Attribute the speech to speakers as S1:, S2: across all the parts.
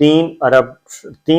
S1: 3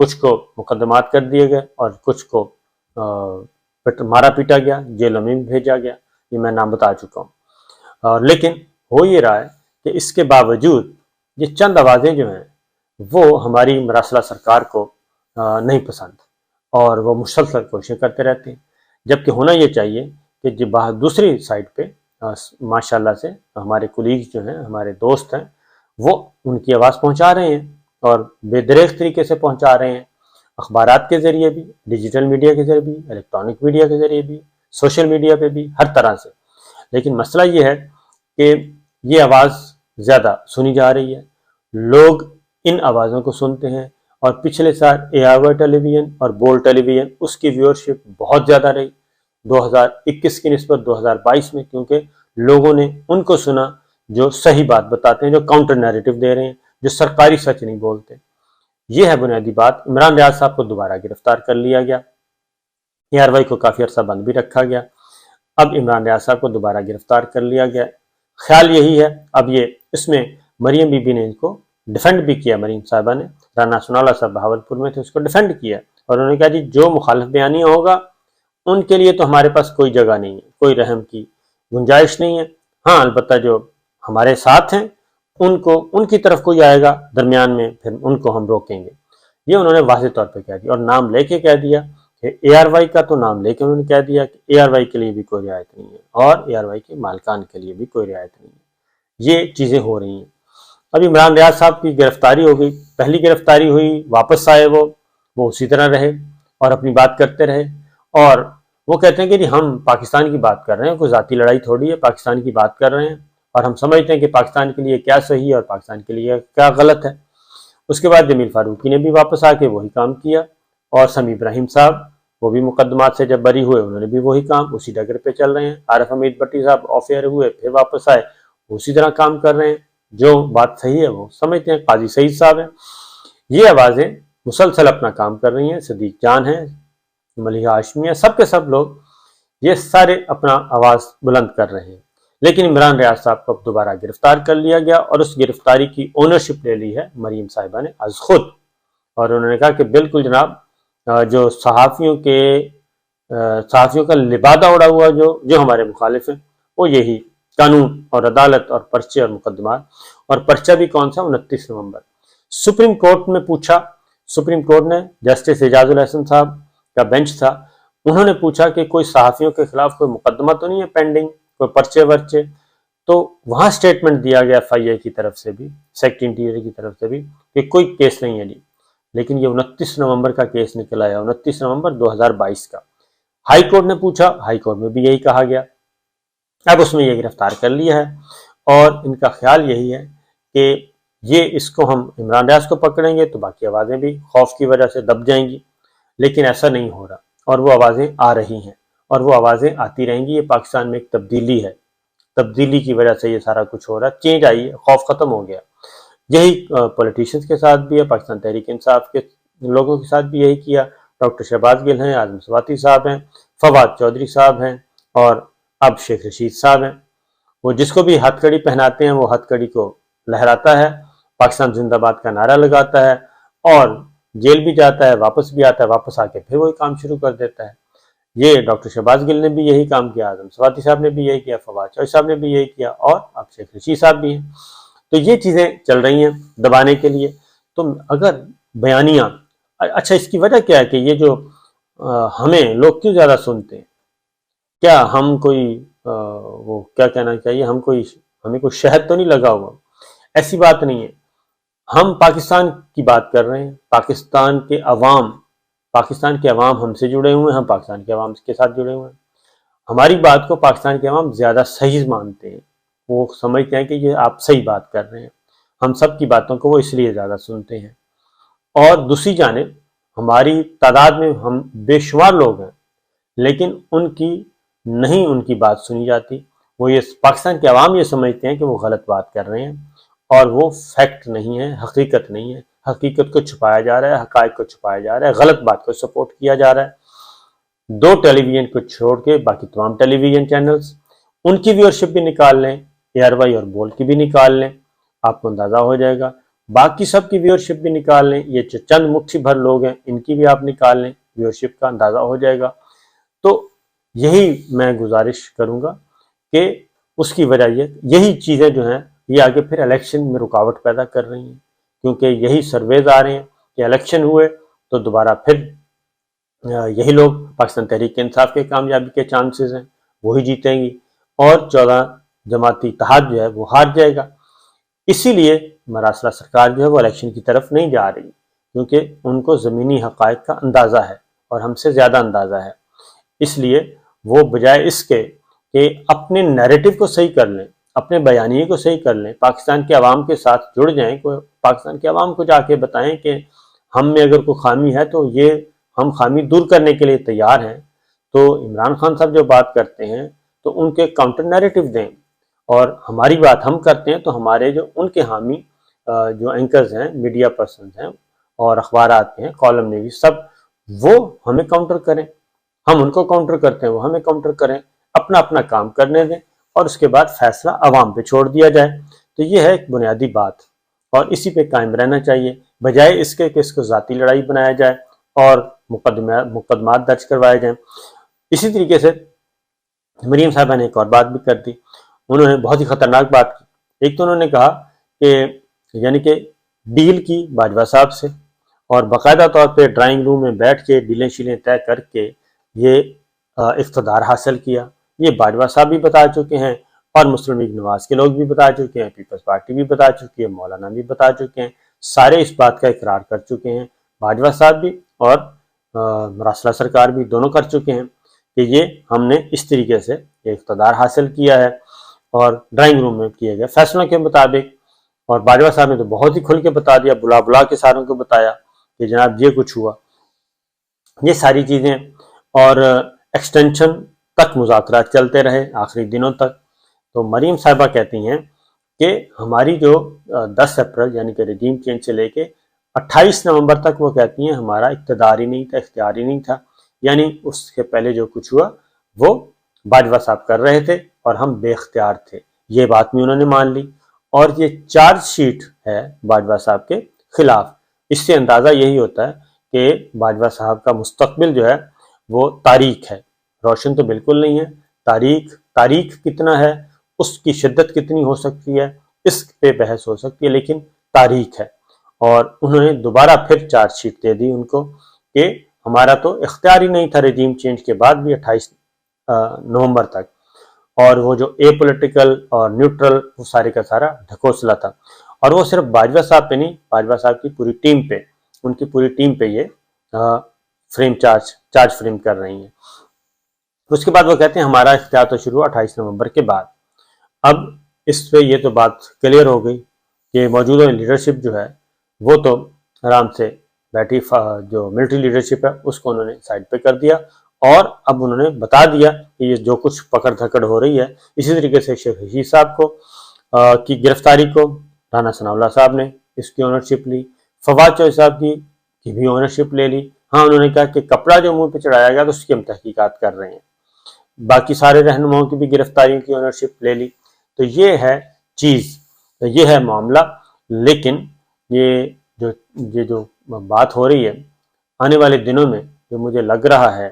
S1: کچھ کو مقدمات کر دیے گئے اور کچھ کو مارا پیٹا گیا، جیلوں میں بھی بھیجا گیا، یہ میں نام بتا چکا ہوں۔ لیکن ہو یہ رہا ہے کہ اس کے باوجود یہ چند آوازیں جو ہیں وہ ہماری مراسلہ سرکار کو نہیں پسند، اور وہ مسلسل کوششیں کرتے رہتے ہیں، جبکہ ہونا یہ چاہیے کہ دوسری سائڈ پہ ماشاءاللہ سے ہمارے کولیگز جو ہیں، ہمارے دوست ہیں، وہ ان کی آواز پہنچا رہے ہیں اور بے دریغ طریقے سے پہنچا رہے ہیں، اخبارات کے ذریعے بھی، ڈیجیٹل میڈیا کے ذریعے بھی، الیکٹرانک میڈیا کے ذریعے بھی، سوشل میڈیا پہ بھی، ہر طرح سے۔ لیکن مسئلہ یہ ہے کہ یہ آواز زیادہ سنی جا رہی ہے، لوگ ان آوازوں کو سنتے ہیں، اور پچھلے سال ARY ٹیلی ویژن اور بول ٹیلی ویژن اس کی ویورشپ بہت زیادہ رہی 2021 کی نسبت 2022 میں، کیونکہ لوگوں نے ان کو سنا جو صحیح بات بتاتے ہیں، جو کاؤنٹر نیریٹو دے رہے ہیں، جو سرکاری سچ نہیں بولتے۔ یہ ہے بنیادی بات۔ عمران ریاض صاحب کو دوبارہ گرفتار کر لیا گیا، ARY کو کافی عرصہ بند بھی رکھا گیا، اب عمران ریاض صاحب کو دوبارہ گرفتار کر لیا گیا۔ خیال یہی ہے، اب یہ اس میں مریم بی بی نے ان کو ڈیفینڈ بھی کیا، مریم صاحبہ نے، رانا سنالا صاحب بہاولپور میں تھے، اس کو ڈیفینڈ کیا، اور انہوں نے کہا جی جو مخالف بیانیہ ہوگا ان کے لیے تو ہمارے پاس کوئی جگہ نہیں ہے، کوئی رحم کی گنجائش نہیں ہے، ہاں البتہ جو ہمارے ساتھ ہیں ان کی طرف کوئی آئے گا درمیان میں، پھر ان کو ہم روکیں گے۔ یہ انہوں نے واضح طور پہ کہہ دیا، اور نام لے کے کہہ دیا کہ ARY کا تو نام لے کے انہوں نے کہہ دیا کہ ARY کے لیے بھی کوئی رعایت نہیں ہے، اور ARY کے مالکان کے لیے بھی کوئی رعایت نہیں ہے۔ یہ چیزیں ہو رہی ہیں۔ ابھی عمران ریاض صاحب کی گرفتاری ہو گئی، پہلی گرفتاری ہوئی، واپس آئے وہ اسی طرح رہے اور اپنی بات کرتے رہے، اور وہ کہتے ہیں کہ جی ہم پاکستان کی بات کر رہے ہیں، کوئی ذاتی لڑائی تھوڑی ہے، پاکستان کی بات کر رہے ہیں، اور ہم سمجھتے ہیں کہ پاکستان کے لیے کیا صحیح ہے اور پاکستان کے لیے کیا غلط ہے۔ اس کے بعد جمیل فاروقی نے بھی واپس آ کے وہی کام کیا، اور سمیع ابراہیم صاحب وہ بھی مقدمات سے جب بری ہوئے، انہوں نے بھی وہی کام، اسی ڈگر پہ چل رہے ہیں۔ عارف حمید بٹی صاحب آف ایئر ہوئے، پھر واپس آئے، اسی طرح کام کر رہے ہیں، جو بات صحیح ہے وہ سمجھتے ہیں۔ قاضی سعید صاحب ہیں، یہ آوازیں مسلسل اپنا کام کر رہی ہیں، صدیق جان ہیں، ملیحہ ہاشمی ہیں، سب کے سب لوگ یہ سارے اپنا آواز بلند کر رہے ہیں۔ لیکن عمران ریاض صاحب کو اب دوبارہ گرفتار کر لیا گیا، اور اس گرفتاری کی اونرشپ لے لی ہے مریم صاحبہ نے از خود، اور انہوں نے کہا کہ بالکل جناب، جو صحافیوں کا لبادہ اڑا ہوا جو ہمارے مخالف ہیں، وہ یہی قانون اور عدالت اور پرچے اور مقدمات، اور پرچہ بھی کون سا، 29 نومبر۔ سپریم کورٹ میں پوچھا، سپریم کورٹ نے جسٹس اعجاز الحسن صاحب کا بینچ تھا، انہوں نے پوچھا کہ کوئی صحافیوں کے خلاف کوئی مقدمہ تو نہیں ہے پینڈنگ، کوئی پرچے ورچے، تو وہاں سٹیٹمنٹ دیا گیا FIA کی طرف سے بھی، سیکٹری انٹیریئر کی طرف سے بھی، کہ کوئی کیس نہیں ہے جی۔ لیکن یہ 29 نومبر کا کیس نکل آیا، 29 نومبر 2022 کا۔ ہائی کورٹ نے پوچھا، ہائی کورٹ میں بھی یہی کہا گیا، اب اس میں یہ گرفتار کر لیا ہے، اور ان کا خیال یہی ہے کہ اس کو ہم عمران ریاض کو پکڑیں گے تو باقی آوازیں بھی خوف کی وجہ سے دب جائیں گی، لیکن ایسا نہیں ہو رہا، اور وہ آوازیں آ رہی ہیں، اور وہ آوازیں آتی رہیں گی۔ یہ پاکستان میں ایک تبدیلی ہے، تبدیلی کی وجہ سے یہ سارا کچھ ہو رہا ہے، چینج آئی ہے، خوف ختم ہو گیا۔ یہی پولیٹیشنز کے ساتھ بھی ہے، پاکستان تحریک انصاف کے لوگوں کے ساتھ بھی یہی کیا۔ ڈاکٹر شہباز گل ہیں، اعظم سواتی صاحب ہیں، فواد چودھری صاحب ہیں، اور اب شیخ رشید صاحب ہیں۔ وہ جس کو بھی ہتھ کڑی پہناتے ہیں وہ ہتھ کڑی کو لہراتا ہے، پاکستان زندہ باد کا نعرہ لگاتا ہے، اور جیل بھی جاتا ہے، واپس بھی آتا ہے، واپس آ کے پھر وہی کام شروع کر دیتا ہے۔ یہ ڈاکٹر شہباز گل نے بھی یہی کام کیا، اعظم سواتی صاحب نے بھی یہی کیا، فواد چودھری صاحب نے بھی یہی کیا، اور اب شیخ رشید صاحب بھی ہیں۔ تو یہ چیزیں چل رہی ہیں دبانے کے لیے۔ تو اگر بیانیہ، اچھا اس کی وجہ کیا ہے کہ یہ جو ہمیں لوگ کیوں زیادہ سنتے ہیں؟ کیا ہم کوئی وہ کیا کہنا چاہیے، ہمیں کوئی شہد تو نہیں لگا ہوا؟ ایسی بات نہیں ہے، ہم پاکستان کی بات کر رہے ہیں، پاکستان کے عوام ہم سے جڑے ہوئے ہیں، ہم پاکستان کے عوام کے ساتھ جڑے ہوئے ہیں، ہماری بات کو پاکستان کے عوام زیادہ صحیح مانتے ہیں، وہ سمجھتے ہیں کہ یہ آپ صحیح بات کر رہے ہیں، ہم سب کی باتوں کو وہ اس لیے زیادہ سنتے ہیں۔ اور دوسری جانب ہماری تعداد میں ہم بے شمار لوگ ہیں، لیکن ان کی بات سنی جاتی، وہ یہ پاکستان کے عوام یہ سمجھتے ہیں کہ وہ غلط بات کر رہے ہیں، اور وہ فیکٹ نہیں ہے، حقیقت نہیں ہے، حقیقت کو چھپایا جا رہا ہے، حقائق کو چھپایا جا رہا ہے، غلط بات کو سپورٹ کیا جا رہا ہے۔ 2 ٹیلی ویژن کو چھوڑ کے باقی تمام ٹیلی ویژن چینلز، ان کی ویورشپ بھی نکال لیں، ARY اور بول کی بھی نکال لیں، آپ کو اندازہ ہو جائے گا باقی سب کی ویورشپ بھی نکال لیں، یہ چند مٹھی بھر لوگ ہیں ان کی بھی آپ نکال لیں، ویورشپ کا اندازہ ہو جائے گا۔ تو یہی میں گزارش کروں گا کہ اس کی وجہ یہی چیزیں جو ہیں یہ آگے پھر الیکشن میں رکاوٹ پیدا کر رہی ہیں، کیونکہ یہی سرویز آ رہے ہیں کہ الیکشن ہوئے تو دوبارہ پھر یہی لوگ پاکستان تحریک انصاف کے کامیابی کے چانسز ہیں، وہی جیتیں گی اور 14 جماعتی اتحاد جو ہے وہ ہار جائے گا۔ اسی لیے مراسلہ سرکار جو ہے وہ الیکشن کی طرف نہیں جا رہی، کیونکہ ان کو زمینی حقائق کا اندازہ ہے اور ہم سے زیادہ اندازہ ہے۔ اس لیے وہ بجائے اس کے کہ اپنے نیریٹو کو صحیح کر لیں، اپنے بیانیے کو صحیح کر لیں، پاکستان کے عوام کے ساتھ جڑ جائیں، پاکستان کے عوام کو جا کے بتائیں کہ ہم میں اگر کوئی خامی ہے تو یہ ہم خامی دور کرنے کے لیے تیار ہیں، تو عمران خان صاحب جو بات کرتے ہیں تو ان کے کاؤنٹر نیریٹو دیں، اور ہماری بات ہم کرتے ہیں تو ہمارے جو ان کے حامی جو اینکرز ہیں، میڈیا پرسنز ہیں اور اخبارات ہیں، کالم نویس، سب وہ ہمیں کاؤنٹر کریں، ہم ان کو کاؤنٹر کرتے ہیں، وہ ہمیں کاؤنٹر کریں، اپنا اپنا کام کرنے دیں اور اس کے بعد فیصلہ عوام پہ چھوڑ دیا جائے۔ تو یہ ہے ایک بنیادی بات، اور اسی پہ قائم رہنا چاہیے، بجائے اس کے کہ اس کو ذاتی لڑائی بنایا جائے اور مقدمات درج کروائے جائیں۔ اسی طریقے سے مریم صاحبہ نے ایک اور بات بھی کر دی، انہوں نے بہت ہی خطرناک بات کی۔ ایک تو انہوں نے کہا کہ یعنی کہ ڈیل کی باجوہ صاحب سے، اور باقاعدہ طور پہ ڈرائنگ روم میں بیٹھ کے ڈیلیں شیلیں طے کر کے یہ اقتدار حاصل کیا۔ یہ باجوہ صاحب بھی بتا چکے ہیں اور مسلم لیگ نواز کے لوگ بھی بتا چکے ہیں، پیپلز پارٹی بھی بتا چکی ہے، مولانا بھی بتا چکے ہیں، سارے اس بات کا اقرار کر چکے ہیں، باجوہ صاحب بھی اور مراسلہ سرکار بھی دونوں کر چکے ہیں کہ یہ ہم نے اس طریقے سے اقتدار حاصل کیا ہے اور ڈرائنگ روم میں کیے گئے فیصلوں کے مطابق۔ اور باجوہ صاحب نے تو بہت ہی کھل کے بتا دیا، بلا بلا کے ساروں کو بتایا کہ جناب یہ کچھ ہوا، یہ ساری چیزیں، اور ایکسٹینشن تک مذاکرات چلتے رہے آخری دنوں تک۔ تو مریم صاحبہ کہتی ہیں کہ ہماری جو 10 اپریل یعنی کہ رجیم چینج سے لے کے 28 نومبر تک وہ کہتی ہیں ہمارا اقتدار ہی نہیں تھا، اختیار ہی نہیں تھا، یعنی اس کے پہلے جو کچھ ہوا وہ باجوہ صاحب کر رہے تھے اور ہم بے اختیار تھے، یہ بات بھی انہوں نے مان لی۔ اور یہ چارج شیٹ ہے باجوہ صاحب کے خلاف، اس سے اندازہ یہی ہوتا ہے کہ باجوہ صاحب کا مستقبل جو ہے وہ تاریک ہے، روشن تو بالکل نہیں ہے، تاریک کتنا ہے، اس کی شدت کتنی ہو سکتی ہے، اس پہ بحث ہو سکتی ہے، لیکن تاریک ہے۔ اور انہوں نے دوبارہ پھر چارج شیٹ دے دی ان کو کہ ہمارا تو اختیار ہی نہیں تھا رجیم چینج کے بعد بھی 28 نومبر تک، اور وہ جو اے پولیٹیکل اور نیوٹرل وہ سارے کا سارا ڈھکوسلا تھا۔ اور وہ صرف باجوہ صاحب پہ نہیں، باجوہ صاحب کی پوری ٹیم پہ، ان کی پوری ٹیم پہ یہ چارج فریم کر رہی ہیں۔ اس کے بعد وہ کہتے ہیں ہمارا اختیار تو شروع 28 نومبر کے بعد۔ اب اس پہ یہ تو بات کلیئر ہو گئی کہ موجودہ لیڈرشپ جو ہے وہ تو آرام سے بیٹھی، جو ملٹری لیڈرشپ ہے اس کو انہوں نے سائڈ پہ کر دیا، اور اب انہوں نے بتا دیا کہ یہ جو کچھ پکڑ دھکڑ ہو رہی ہے، اسی طریقے سے شیخ رشید صاحب کو کی گرفتاری کو رانا ثناء اللہ صاحب نے اس کی اونرشپ لی، فواد چوہدری صاحب کی بھی اونرشپ لے لی۔ ہاں انہوں نے کہا کہ کپڑا جو منہ پہ چڑھایا گیا تو اس کی ہم تحقیقات کر رہے ہیں، باقی سارے رہنماؤں کی بھی گرفتاریوں کی اونرشپ لے لی۔ تو یہ ہے چیز، یہ ہے معاملہ، لیکن یہ جو بات ہو رہی ہے آنے والے دنوں میں، جو مجھے لگ رہا ہے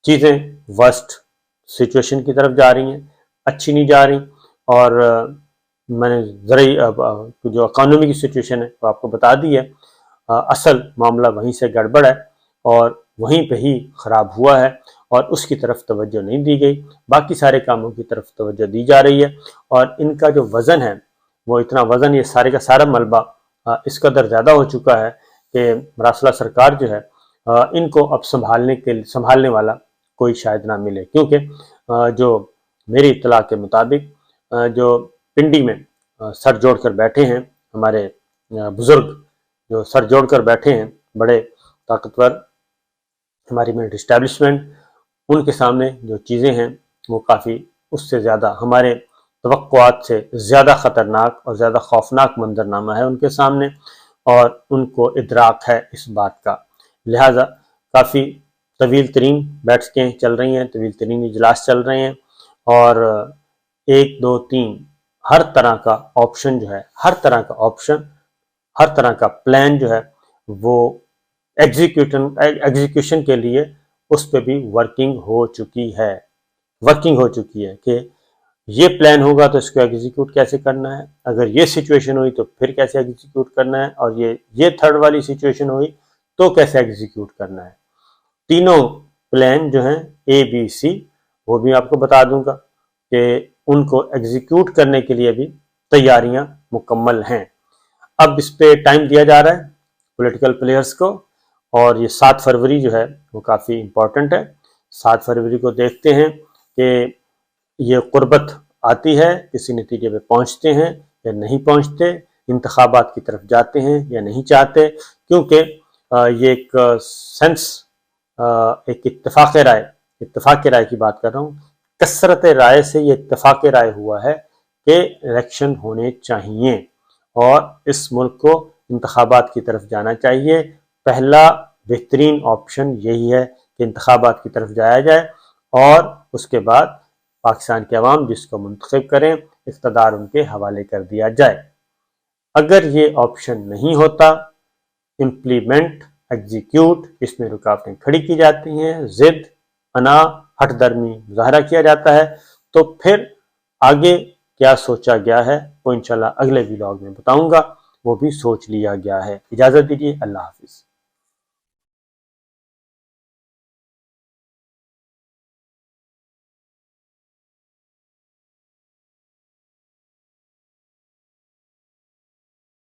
S1: چیزیں ورسٹ سچویشن کی طرف جا رہی ہیں، اچھی نہیں جا رہی، اور میں نے زرعی جو اکانومی کی سچویشن ہے وہ آپ کو بتا دی ہے، اصل معاملہ وہیں سے گڑبڑ ہے اور وہیں پہ ہی خراب ہوا ہے، اور اس کی طرف توجہ نہیں دی گئی، باقی سارے کاموں کی طرف توجہ دی جا رہی ہے۔ اور ان کا جو وزن ہے وہ اتنا وزن، یہ سارے کا سارا ملبہ اس قدر زیادہ ہو چکا ہے کہ مراسلہ سرکار جو ہے ان کو اب سنبھالنے والا کوئی شاید نہ ملے، کیونکہ جو میری اطلاع کے مطابق جو پنڈی میں سر جوڑ کر بیٹھے ہیں ہمارے بزرگ، جو سر جوڑ کر بیٹھے ہیں بڑے طاقتور ہماری ملٹری اسٹیبلشمنٹ، ان کے سامنے جو چیزیں ہیں وہ کافی اس سے زیادہ ہمارے توقعات سے زیادہ خطرناک اور زیادہ خوفناک منظرنامہ ہے ان کے سامنے، اور ان کو ادراک ہے اس بات کا، لہٰذا کافی طویل ترین بیٹھکیں چل رہی ہیں، طویل ترین اجلاس چل رہے ہیں، اور 1 2 3 ہر طرح کا آپشن جو ہے، ہر طرح کا آپشن ہر طرح کا پلان جو ہے وہ ایگزیکیوشن کے لیے اس پہ بھی ورکنگ ہو چکی ہے کہ یہ پلان ہوگا تو اس کو ایگزیکیوٹ کیسے کرنا ہے، اگر یہ سچویشن ہوئی تو پھر کیسے ایگزیکیوٹ کرنا ہے، اور یہ تھرڈ والی سچویشن ہوئی تو کیسے ایگزیکیوٹ کرنا ہے۔ تینوں پلان جو ہیں اے بی سی وہ بھی آپ کو بتا دوں گا کہ ان کو ایگزیکیوٹ کرنے کے لیے بھی تیاریاں مکمل ہیں۔ اب اس پہ ٹائم دیا جا رہا ہے پولیٹیکل پلیئرز کو، اور یہ 7 فروری جو ہے وہ کافی امپورٹنٹ ہے۔ 7 فروری کو دیکھتے ہیں کہ یہ قربت آتی ہے، کسی نتیجے پہ پہنچتے ہیں یا نہیں پہنچتے، انتخابات کی طرف جاتے ہیں یا نہیں چاہتے، کیونکہ یہ ایک ایک اتفاق رائے کی بات کر رہا ہوں، کثرت رائے سے یہ اتفاق رائے ہوا ہے کہ الیکشن ہونے چاہیے اور اس ملک کو انتخابات کی طرف جانا چاہیے۔ پہلا بہترین آپشن یہی ہے کہ انتخابات کی طرف جایا جائے اور اس کے بعد پاکستان کے عوام جس کو منتخب کریں اقتدار ان کے حوالے کر دیا جائے۔ اگر یہ آپشن نہیں ہوتا، امپلیمنٹ، ایگزیکیوٹ، اس میں رکاوٹیں کھڑی کی جاتی ہیں، ضد، انا، ہٹ درمی مظاہرہ کیا جاتا ہے، تو پھر آگے کیا سوچا گیا ہے وہ انشاءاللہ اگلے ولاگ میں بتاؤں گا، وہ بھی سوچ لیا گیا ہے۔ اجازت دیجیے، اللہ حافظ۔